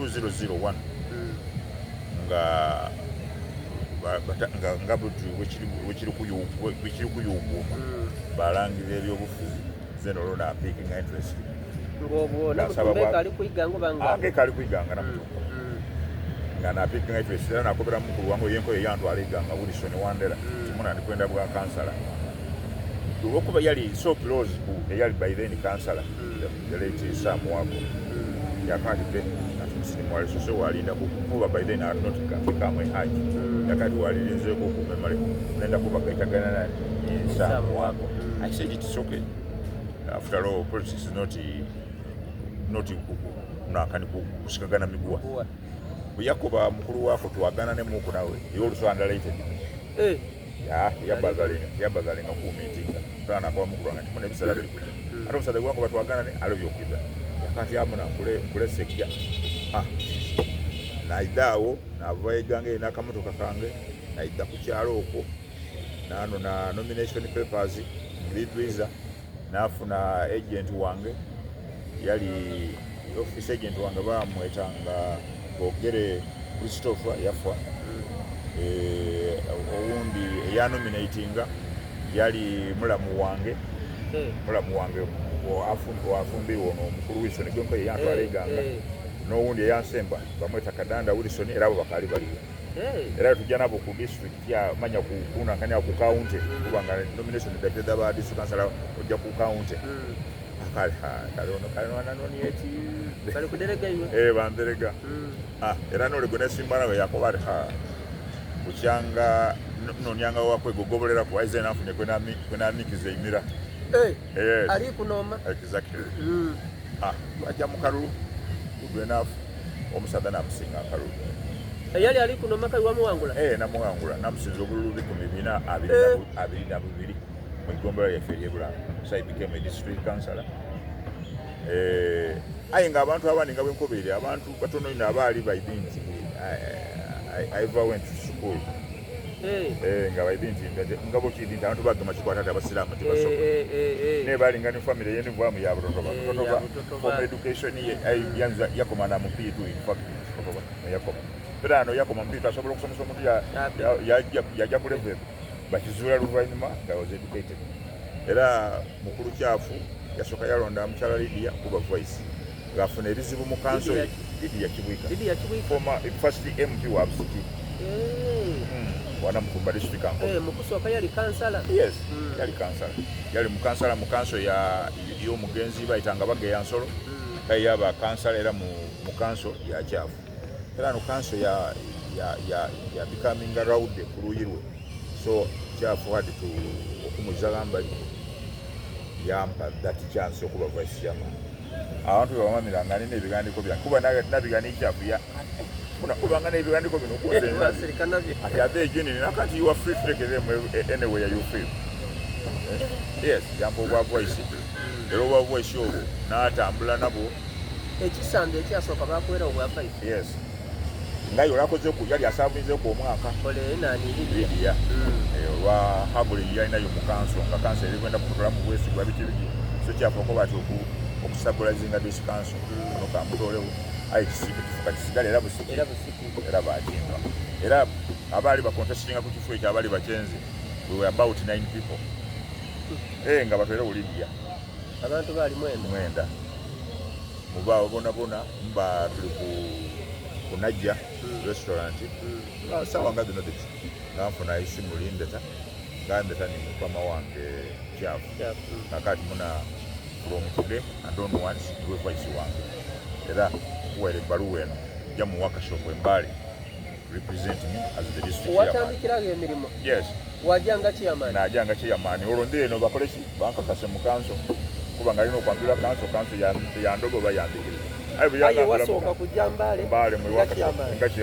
2001 nga buti wekiri kuyuuguuma balangirira ebyobufuzi zeno olwo naapiikinga interest ng'ekali kuyiganga namutuuka nga naapiikinga interest era nakobera mukulu wange yenkoyo eyantwala iganga Wilson Wandera kimuna ndikwenda bwa kansala olwokuba yali so close ku eyali by then kansala the late Sam Wako yakatidde namusirimuwali sose walinda kuba by then are not kamwe haji yakati walirinzeeko kumemale nenda kuba kaitagana ni Sam Wako. I said it's okay. After all, politics is not nakani kusikagana migua yakoba mukulu wako twagana ne muko nawe yoluso underrated yabagalinga kumitinga kana kwa mukulu wange timone bisala bili ate omusada wako batwagana ne alobyokiza yakati amuna kule sekya naidaawo nava egange nakamotoka kange naidda ku kyalo okwo nano na nomination papers ngidwiza nafuna agent wange yali office agent wange bamwetanga Bogere Christopher yafa owundi eyanominatinga yali mulamu wange wafumbirwa ono omukulu Wilson Gonko eyantwala iganga n'owundi eyansemba bamweta Kadanda Wilson era abo bakali baliyo era tujja nabo ku district ya manya kunankanya ku county kubanga nomination deputy ba district councilor ojja ku county kali kuderega iwe banderega era no legone simbana yakoba kuchanga nonyanga wakwe gogobolera ku aize nafunye kwena mikize imira ali kunoma exactly ajja mukalu udwenafu omusada namusinga akalu yali ali kunoma kai wamuwangula namuwangula namusinza obululu 12 mu gombera ya Ferie Blanc. So I became a district councillor. Ayinga abantu abandi nga bwenkoberera abantu batono ina abaali bayidinti I ever went to school nga bayidinti ngabo kidi abantu bagama kikwata abasiramu tibasoka ne bali ngani family yeni bwamu ya butotoba for education yanza yakomana mu P2 in fact yakoma birano yakoma mpita asobola okusomesa omuntu yajja ku level bakizula luvannyuma nga was educated era mukulu kyafu yasoka yalonda mukyala Lydia kuba voice ngafuna ebizibu mu kanso Lydia Kibwika former first MP wa ABCT wana Mukumba district kanko mukusooka yali kansala yes yali kansala yali mukansala mu kanso yo mugenzi bayitanga bageya nsolo kai yaba kansala era mu kanso ya kyafu era no kanso ya becoming around the kuluyirwe so kyafu had to okumuzalamba yampa that chance okuba vice chairman abantu bamamira ngani nebigandiko bya kuba nabigani kyafu ya kubanga nebigandiko bino ati abe jini nakati you are free to take them anywhere you feel yes jambo bwa voice ero bwa voice yo natambula nabo ekisande ekyasoka bakwera obwa 5 yes ngayo lakoze ku yali asabuze ku omwaka ole nani Lydia wa habuli yalina yo mukanso nga kanso erikwenda kutola mu bwesi gwa bitibiki so kyafoko bati okusabulazinga this council no kamutolewo ayikisike kifuka kisigale era busiki era bajinga era abali ba contesting ku kifu ekyo abali bakenze we were about 9 people nga batwera Lydia abantu bali mwenda mubao bona mba tuli kunajja restaurant sawa nga zino diti nafuna isimu lindeta ngandeta ni mukama wange kyafu nakati muna from today and onwards we voice wange era kuwere baruwa eno jamu workshop embali represent me as the district watandikiraga emirimo yes wajanga chairman najanga chairman olonde eno bakoleshi banka kase mukanso kuba ngalino kwambira kanso ya ndogo bayandikira ayo wasoka kujambale mbale mwe wakati